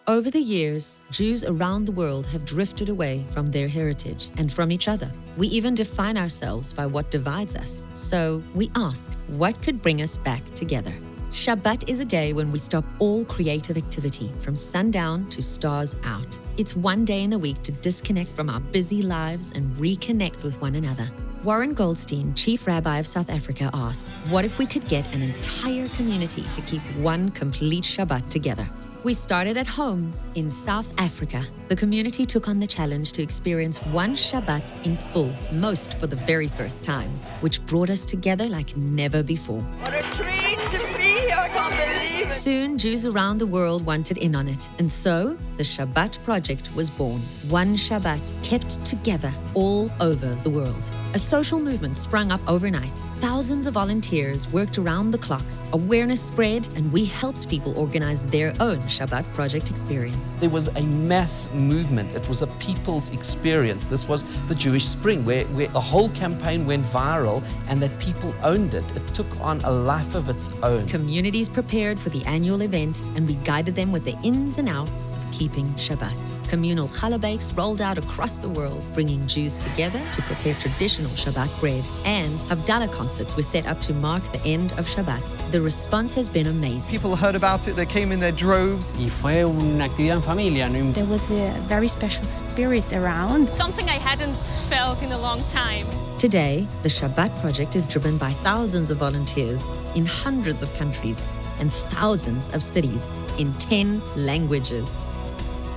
Over the years, Jews around the world have drifted away from their heritage and from each other. We even define ourselves by what divides us. So we asked, what could bring us back together? Shabbat is a day when we stop all creative activity from sundown to stars out. It's one day in the week to disconnect from our busy lives and reconnect with one another. Warren Goldstein, Chief Rabbi of South Africa, asked, what if we could get an entire community to keep one complete Shabbat together? We started at home in South Africa. The community took on the challenge to experience one Shabbat in full, most for the very first time, which brought us together like never before. What a treat to be here, I can't believe it. Soon, Jews around the world wanted in on it, and so the Shabbat Project was born. One Shabbat kept together all over the world. A social movement sprung up overnight. Thousands of volunteers worked around the clock. Awareness spread, and we helped people organize their own Shabbat Project experience. There was a mass movement. It was a people's experience. This was the Jewish Spring, where the whole campaign went viral and that people owned it. It took on a life of its own. Communities prepared for the annual event, and we guided them with the ins and outs of keeping Shabbat. Communal challah bakes rolled out across the world, bringing Jews together to prepare traditional Shabbat bread. And Havdalah concerts were set up to mark the end of Shabbat. The response has been amazing. People heard about it, they came in their droves. Y fue una actividad en familia. There was a very special spirit around. Something I hadn't felt in a long time. Today, the Shabbat Project is driven by thousands of volunteers in hundreds of countries and thousands of cities in 10 languages.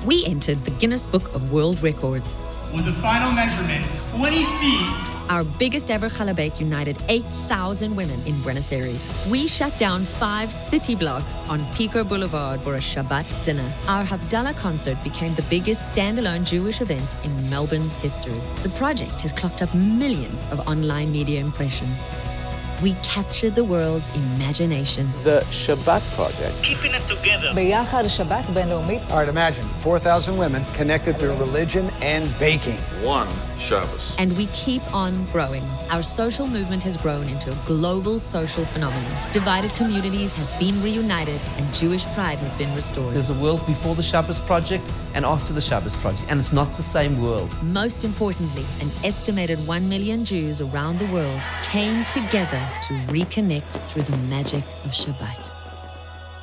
We entered the Guinness Book of World Records. With the final measurement, 20 feet. Our biggest ever challah bake united 8,000 women in Buenos Aires. We shut down 5 city blocks on Pico Boulevard for a Shabbat dinner. Our Havdalah concert became the biggest standalone Jewish event in Melbourne's history. The project has clocked up millions of online media impressions. We captured the world's imagination. The Shabbat Project. Keeping it together. ביחד שבת בינלאומית. All right, imagine 4,000 women connected through religion and baking. One Shabbos. And we keep on growing. Our social movement has grown into a global social phenomenon. Divided communities have been reunited and Jewish pride has been restored. There's a world before the Shabbos Project and after the Shabbos Project, and it's not the same world. Most importantly, an estimated 1 million Jews around the world came together to reconnect through the magic of Shabbat.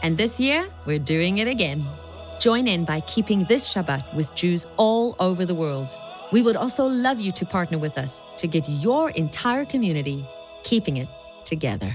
And this year, we're doing it again. Join in by keeping this Shabbat with Jews all over the world. We would also love you to partner with us to get your entire community keeping it together.